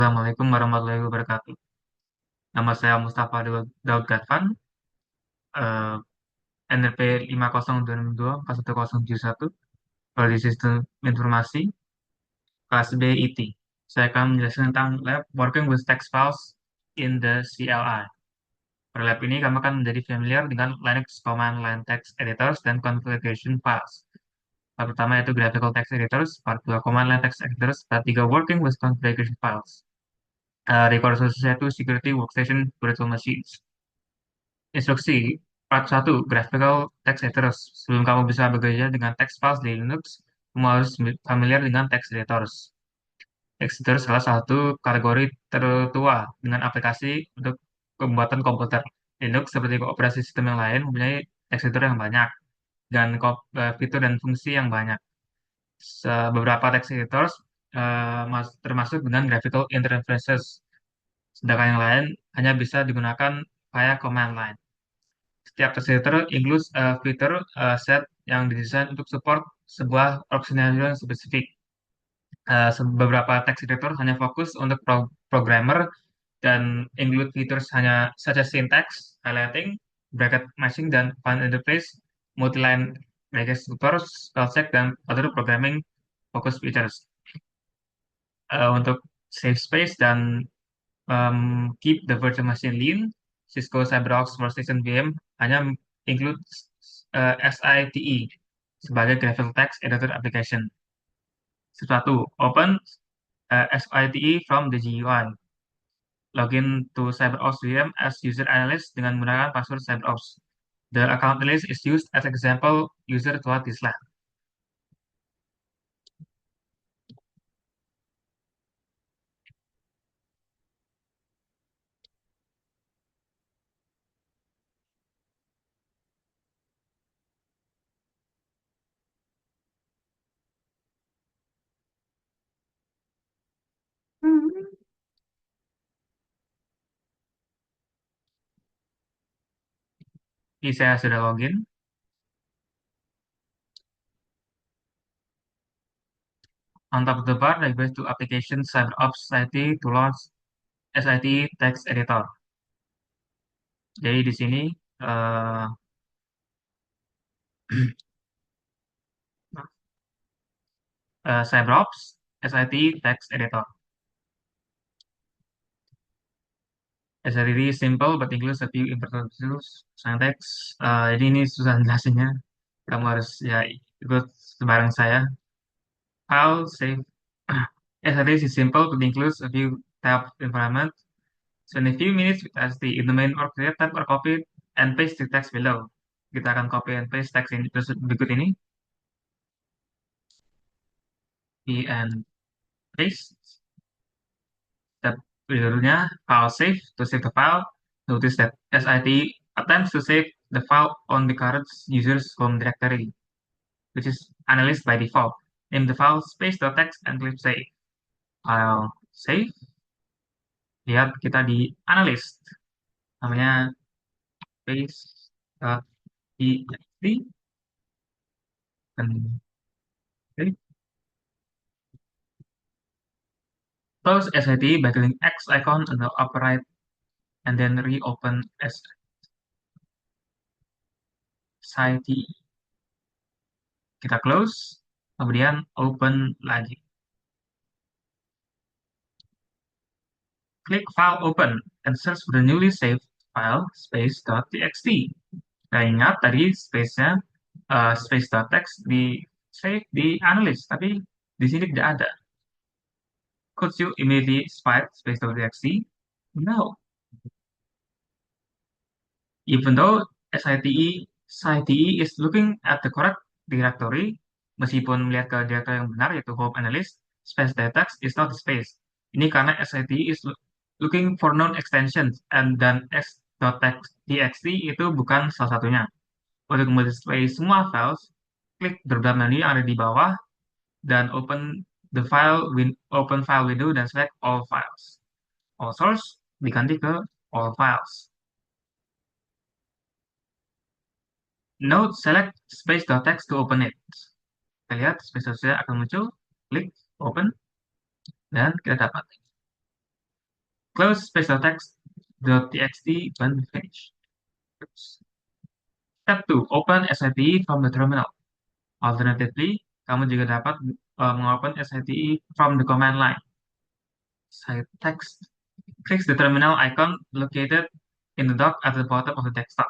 Assalamualaikum warahmatullahi wabarakatuh. Nama saya Mustafa Daud Gadvan, eh, NRP 502021, Prodi Sistem Informasi, kelas B IT. Saya akan menjelaskan tentang lab Working with Text Files in the CLI. Pada lab ini, kami akan menjadi familiar dengan Linux Command Line Text Editors dan Configuration Files. Part pertama yaitu Graphical Text Editors, part 2 Command Line Text Editors, part 3 Working with Configuration Files. Record khususnya itu Security Workstation Virtual Machines. Instruksi part 1 Graphical Text Editors. Sebelum kamu bisa bekerja dengan text files di Linux, kamu harus familiar dengan text editors. Text editor salah satu kategori tertua dengan aplikasi untuk pembuatan komputer. Linux seperti operasi sistem yang lain mempunyai text editor yang banyak dan fitur dan fungsi yang banyak. Beberapa text editors termasuk dengan graphical interfaces, sedangkan yang lain hanya bisa digunakan via command line. Setiap text editor includes a feature set yang didesain untuk support sebuah organization yang spesifik. Beberapa text editor hanya fokus untuk programmer dan include features hanya such as syntax, highlighting, bracket matching, dan font interface, multi-line bracket support, spell check, dan other programming focus features. Untuk save space dan keep the virtual machine lean, Cisco CyberOps Workstation VM hanya include SITE sebagai graphical text editor application. Sesuatu open SITE from the GUI. Login to CyberOps VM as user analyst dengan menggunakan password CyberOps. The account list is used as example user throughout this lab. Ini saya sudah login. On top of the bar, request to application CyberOps SITE to launch SITE text editor. Jadi di sini eh, CyberOps SITE text editor. SITE is simple but includes a few important tools, syntax. Jadi ini susah jelasinnya. Kamu harus ya ikut bareng saya. File save. SITE is simple but includes a few type of environment. Spend a few minutes with SITE in the main or create tab or copy and paste the text below. Kita akan copy and paste text ini berikut ini. Copy and paste. Step berikutnya, file save. To save the file, notice that SIT attempts to save the file on the current user's home directory, which is analyzed by default. Name the file, space the text, and click save. File save. Lihat kita di analyst. Namanya paste.txt. Dan okay. Close SIT by clicking X icon on the upper right and then reopen SIT. Kita close, kemudian open lagi. Klik File Open and search for the newly saved file space.txt. Nah, ingat tadi space-nya space.txt di save di analyst, tapi di sini tidak ada. Could you immediately spite space.txt? No. Even though SITE is looking at the correct directory, meskipun melihat ke directory yang benar yaitu home analyst, space.txt is not the space. Ini karena SITE is looking for known extensions dan x.txt itu bukan salah satunya. Untuk mendisplay semua files, klik drop-down menu yang ada di bawah dan open file window dan select all files. All source diganti ke all files. Note select space.txt to open it. Kita lihat space.txt akan muncul, klik open dan kita dapat. Close specialtext.txt when finished. Step 2. Open SITE from the terminal. Alternatively, kamu juga dapat mengopen SITE from the command line. Site text. Click the terminal icon located in the dock at the bottom of the desktop.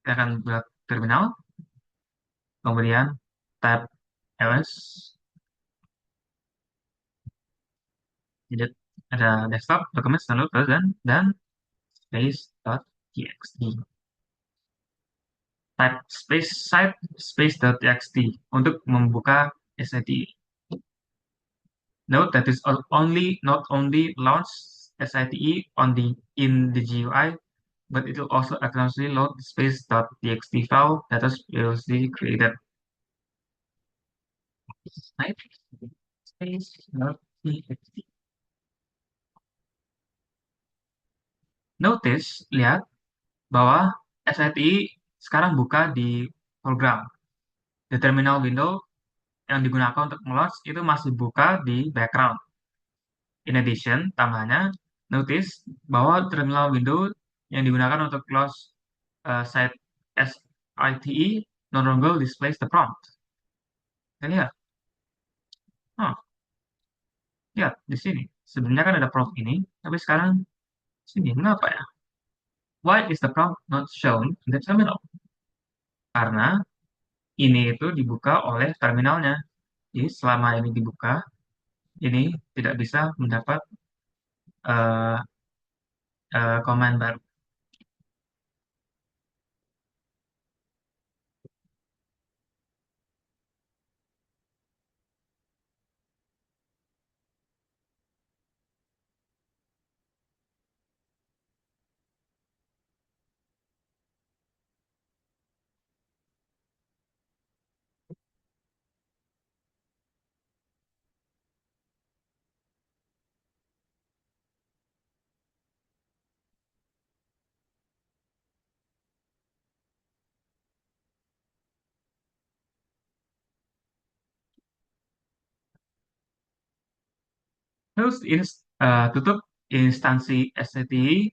Kita akan buat terminal, kemudian tab ls, jadi ada desktop, dokumen, download, dan space.txt. Type space site space.txt untuk membuka SITE. Note that is only not only launch SITE on the in the GUI, but it will also automatically load the space.txt file that was previously created. Type space.txt. Notice, lihat bahwa SITE sekarang buka di program. The terminal window yang digunakan untuk launch itu masih buka di background. In addition, tambahannya, notice bahwa terminal window yang digunakan untuk close site SITE no longer displays the prompt. Kita lihat, oh, lihat di sini. Sebenarnya kan ada prompt ini, tapi sekarang sini, mengapa ya? Why is the prompt not shown in the terminal? Karena ini itu dibuka oleh terminalnya. Jadi selama ini dibuka, ini tidak bisa mendapat uh, command baru. Terus tutup instansi SCTI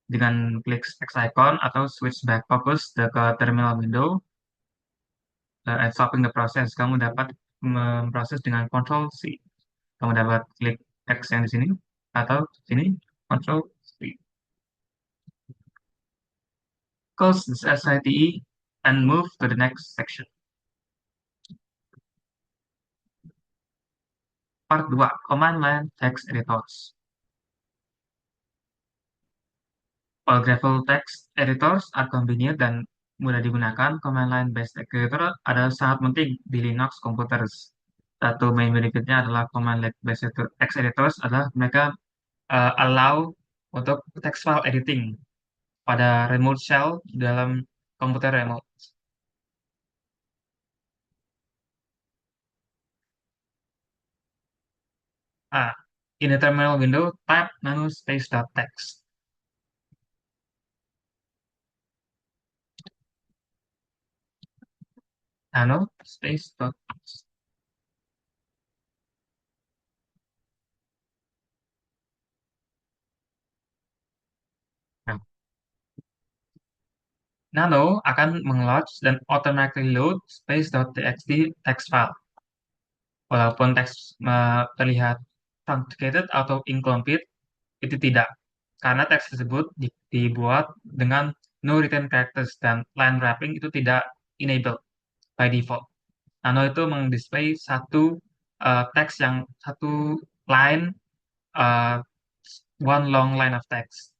dengan klik X icon atau switch back focus ke terminal window and stopping the process. Kamu dapat memproses dengan Ctrl C. Kamu dapat klik X yang di sini atau sini Ctrl C. Close this SITE and move to the next section. Part 2, Command Line Text Editors. All graphical text editors are convenient dan mudah digunakan. Command line based editor adalah sangat penting di Linux computers. Satu main benefitnya adalah command line based text editors adalah mereka allow untuk text file editing pada remote shell dalam komputer remote. In the terminal window, type nano space.txt. Nano space.txt. Nah, Nano akan meng-launch dan automatically load space.txt text file. Walaupun teks terlihat truncated atau incomplete, itu tidak. Karena teks tersebut dibuat dengan no written characters dan line wrapping itu tidak enable by default. Nano itu mendisplay teks yang satu line, uh, one long line of text.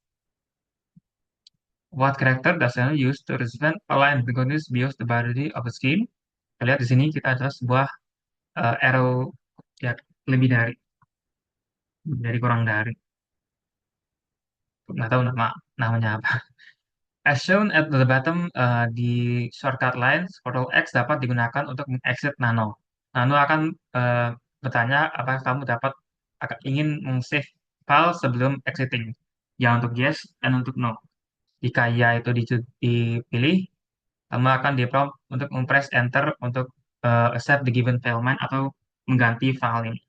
What character does Nano use to represent a line continues beyond the boundary of a scheme? Kita lihat di sini kita ada sebuah arrow ya lebih dari kurang dari nggak tahu namanya apa. As shown at the bottom, di shortcut lines, Ctrl X dapat digunakan untuk mengexit Nano. Nano akan uh, bertanya apakah kamu ingin meng-save file sebelum exiting. Ya untuk yes dan untuk no. Jika ya itu dipilih, kamu akan di-prompt untuk mempress enter untuk accept the given file name atau mengganti file ini.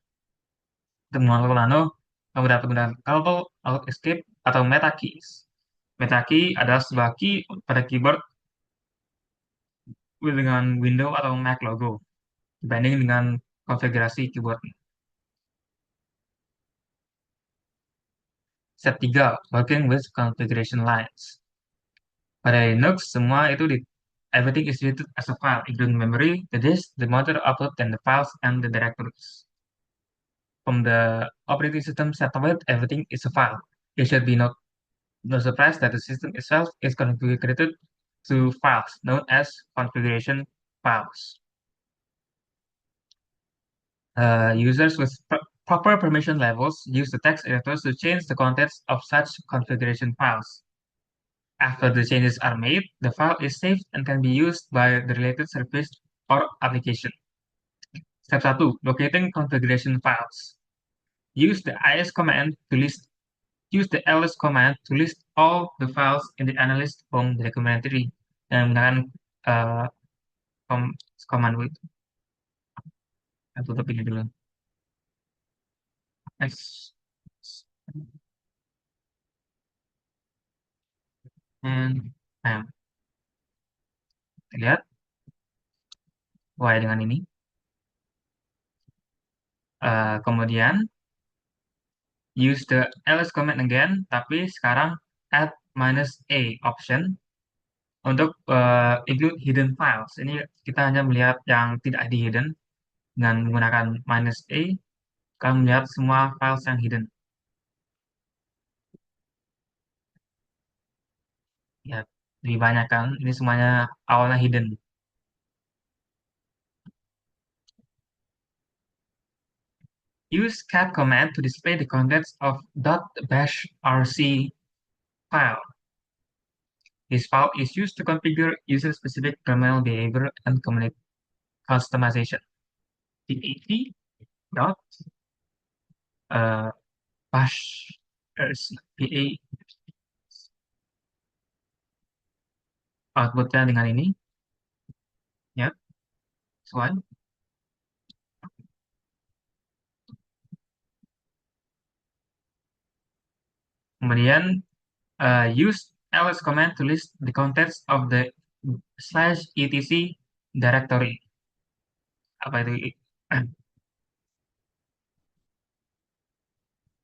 Untuk mengontrol Nano, Penggunaan Control Alt Escape atau Meta Keys. Meta Key adalah sebuah key pada keyboard dengan Windows atau Mac logo dibanding dengan konfigurasi keyboard. Step 3, working with configuration lines. Pada Linux, semua itu everything is treated as a file, including memory, the disk, the motor output, and the files and the directories. From the operating system standpoint, everything is a file. It should be no surprise that the system itself is configured to files known as configuration files. Users with proper permission levels use the text editors to change the contents of such configuration files. After the changes are made, the file is saved and can be used by the related service or application. Step 1. Locating configuration files. Use the is command to list Use the ls command to list all the files in the analyst from the documentary dan menggunakan uh, command with. Aku tutup ini dulu. X and M. Lihat Y dengan ini. Kemudian use the ls command again, tapi sekarang add -a option untuk include hidden files. Ini kita hanya melihat yang tidak di hidden dengan menggunakan -a. Kalian melihat semua files yang hidden. Ya, lebih banyak kan. Ini semuanya awalnya hidden. Use cat command to display the contents of .bashrc file. This file is used to configure user-specific terminal behavior and customization. The dot bash rc outputnya dengan ini, ya, sesuai. Kemudian use ls command to list the contents of the /etc directory. Apa itu?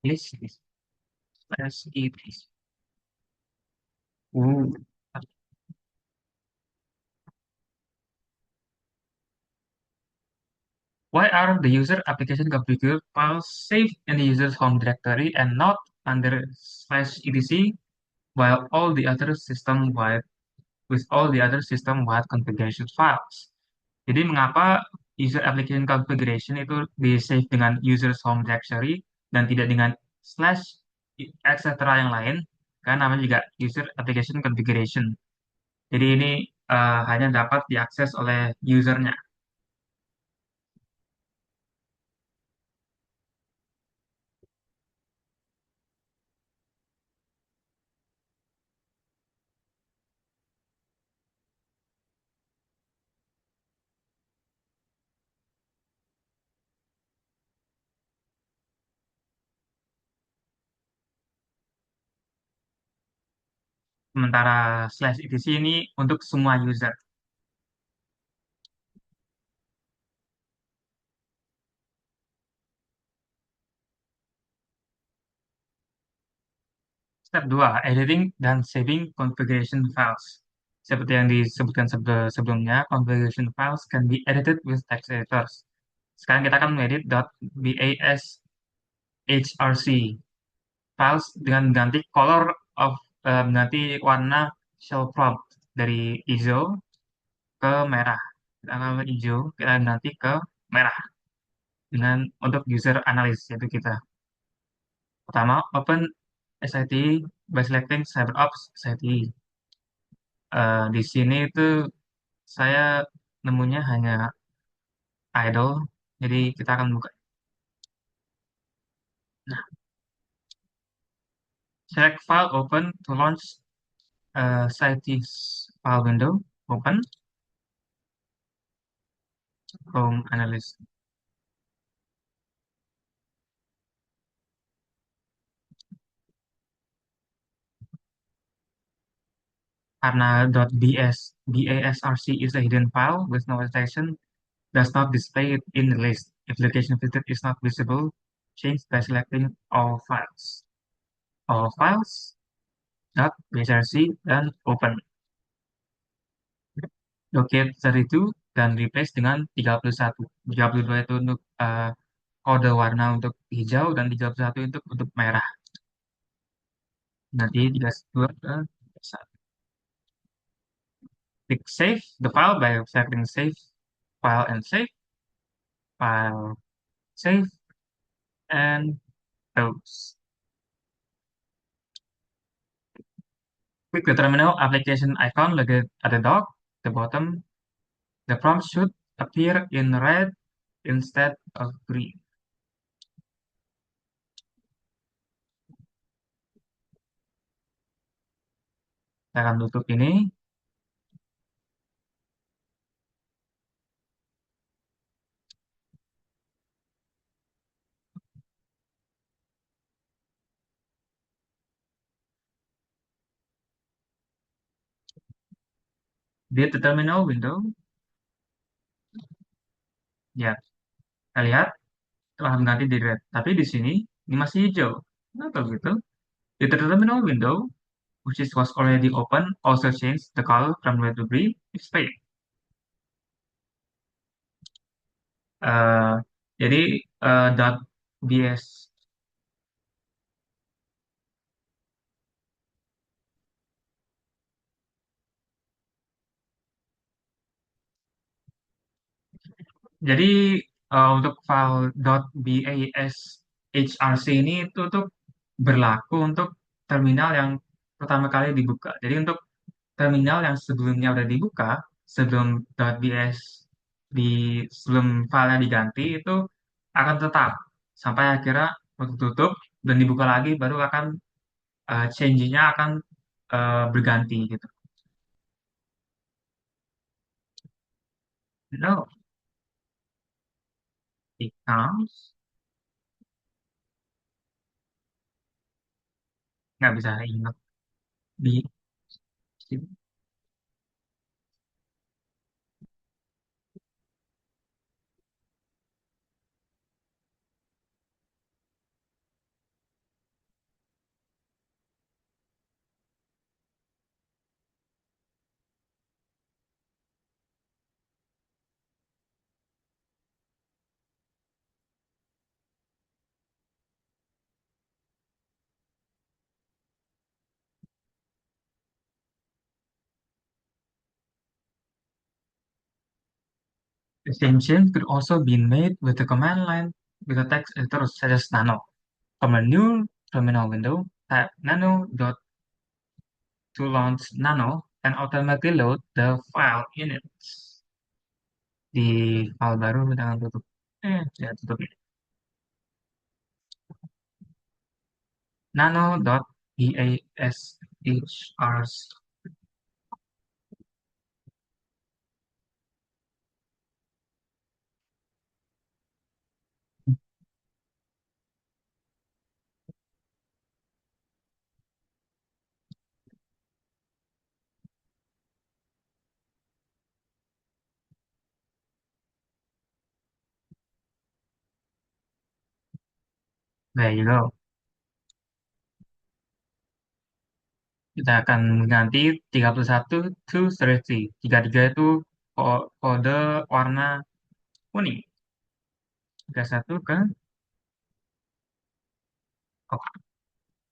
List /etc. Uh, Why are the user application configured files saved in the user's home directory and not under /etc while all the other system-wide with all the other system-wide configuration files? Jadi mengapa user application configuration itu di save dengan user's home directory dan tidak dengan slash etc yang lain? Karena namanya juga user application configuration. Jadi ini hanya dapat diakses oleh usernya. Sementara /etc ini untuk semua user. Step 2, editing dan saving configuration files. Seperti yang disebutkan sebelumnya, configuration files can be edited with text editors. Sekarang kita akan mengedit .bashrc files dengan mengganti color of mengganti warna shell prompt dari hijau ke merah. Kita akan hijau, kita ganti ke merah dengan untuk user analysis yaitu kita. Pertama, open SIT by selecting CyberOps SIT. Di sini itu saya nemunya hanya idle, jadi kita akan buka. Nah, select file open to launch CITES file window. Open Chrome Analyst. karena .basrc is a hidden file with no extension, does not display it in the list. If the location visited is not visible, change by selecting all files. All files, .basrc, dan open. Locate 32 dan replace dengan 31. 32 itu untuk kode warna untuk hijau dan 31 itu untuk merah. Nanti 32 ke 31. Click save the file by selecting save file and file, save, and close. Click the terminal application icon located at the dock, the bottom. The prompt should appear in red instead of green. Saya akan tutup ini. Di the terminal window, ya, kita lihat telah mengganti di red. Tapi di sini, ini masih hijau. Kenapa begitu? Di the terminal window, which is was already open, also change the color from red to green, display. Eh, jadi, .bs Jadi untuk file .bashrc ini itu tuh berlaku untuk terminal yang pertama kali dibuka. Jadi untuk terminal yang sebelumnya udah dibuka, sebelum .bs di sebelum filenya diganti itu akan tetap sampai akhirnya waktu tutup dan dibuka lagi baru akan change-nya akan berganti gitu. No, it comes nggak bisa ingat di The same change could also be made with the command line with a text editor such as nano. From a new terminal window, type nano dot to launch nano and automatically load the file in it. Di file baru dengan tutup. Ya tutup ini. Nano dot bashrc. There you go. Kita akan mengganti 31 to 30. 33 itu kode warna kuning. 31 ke oh,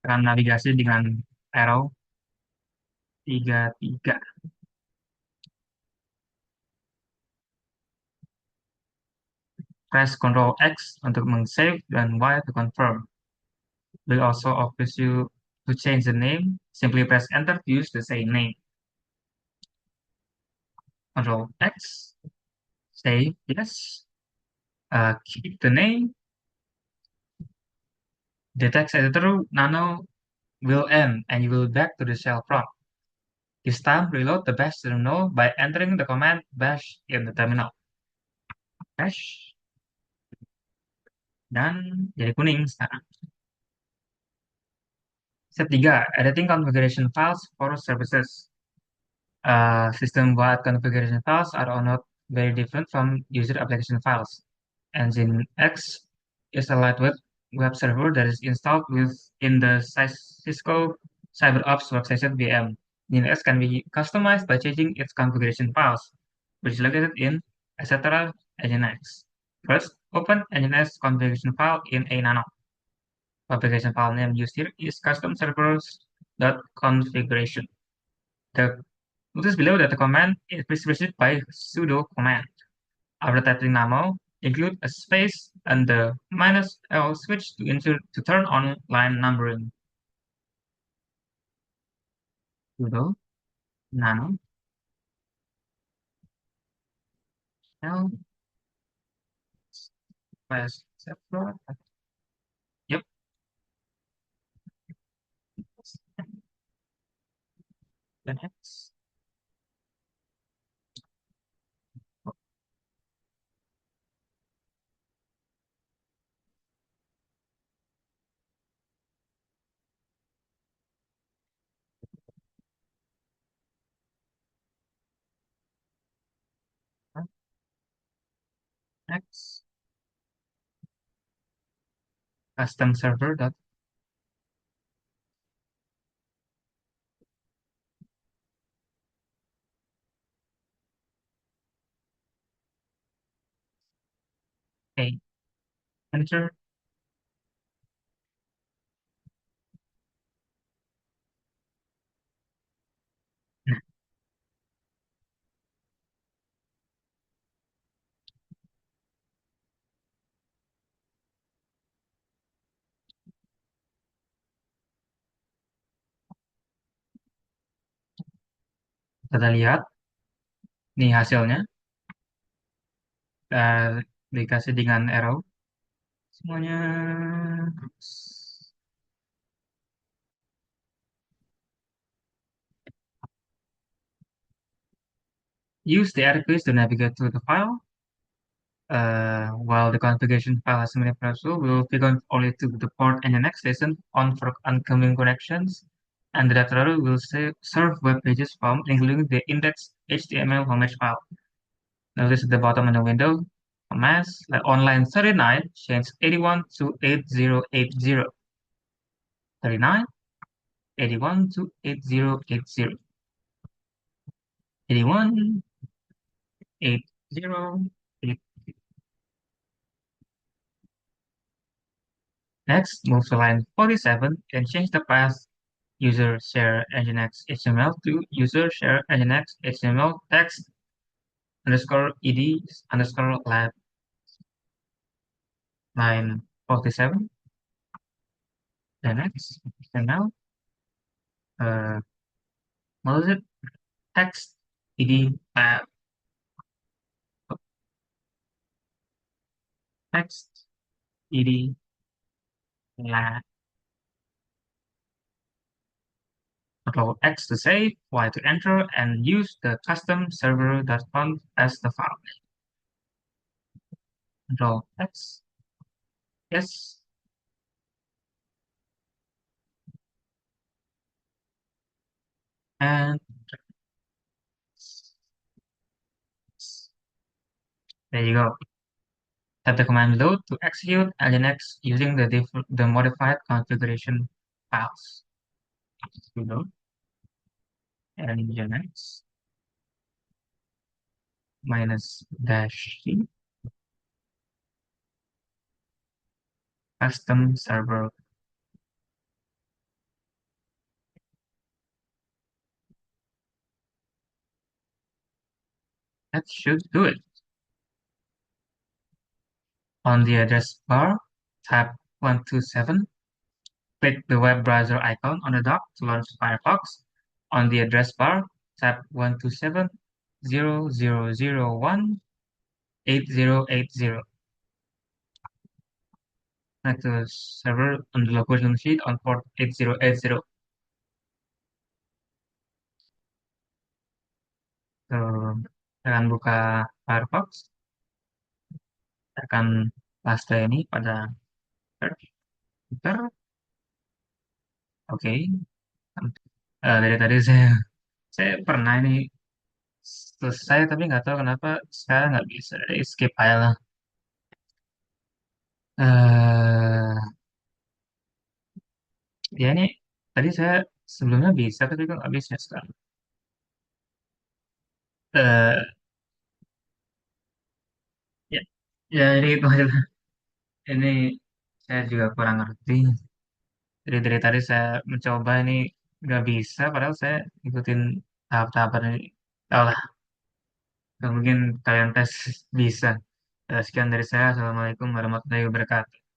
akan navigasi dengan arrow 33. Press Ctrl X untuk meng-save dan Y to confirm. Will also offers you to change the name. Simply press Enter to use the same name. Ctrl X, save, yes. Keep the name. The text editor nano will end and you will back to the shell prompt. This time, reload the bash terminal by entering the command bash in the terminal. Bash. Dan jadi kuning sekarang. Step 3, editing configuration files for services. System-wide configuration files are not very different from user application files. Nginx is a lightweight web server that is installed within the Cisco CyberOps Workstation VM. Nginx can be customized by changing its configuration files, which is located in etc. Nginx. First, open Nginx configuration file in a nano. Configuration file name used here is custom servers.configuration. The Notice below that the command is preceded by sudo command. After typing namo, include a space and the -L switch to turn on line numbering. Sudo nano L space server. Yep. The next next custom server dot a enter. Nah, kita lihat nih hasilnya. Dikasih dengan arrow semuanya. Use the arrow keys to navigate to the file. While the configuration file has many parts, we'll click on only to the port and the next station on for incoming connections, and the directory will serve web pages from including the index HTML homepage file. Notice at the bottom of the window, a mass like on line 39 change 81 to 8080. 39, 81 to 8080. 81, 8080. Next, move to line 47 and change the path user share nginx HTML to user share nginx HTML text underscore ed underscore lab line 47. The next HTML, uh, what is it? Text ed lab text ed lab. Control X to save, Y to enter, and use the custom server.conf as the file. Control X, yes, and there you go. Type the command below to execute Nginx using the modified configuration files. Sudo Nginx minus dash c custom server. That should do it. On the address bar, type 127. Click the web browser icon on the dock to launch Firefox. On the address bar, type 127.0.0.0.1.8080. Connect to the server on the location sheet on port 8080. So, saya akan buka Firefox. Saya akan paste ini pada search. Enter. Oke. Dari tadi saya Saya pernah ini selesai tapi nggak tahu kenapa sekarang nggak bisa. Skip aja lah. Ya ini tadi saya sebelumnya bisa tapi kok nggak bisa sekarang. eh ya, ya ini itu aja lah. Ini saya juga kurang ngerti. Jadi dari tadi saya mencoba ini nggak bisa, padahal saya ikutin tahap-tahapan ini. Tahu lah, nggak mungkin kalian tes bisa. Sekian dari saya. Assalamualaikum warahmatullahi wabarakatuh.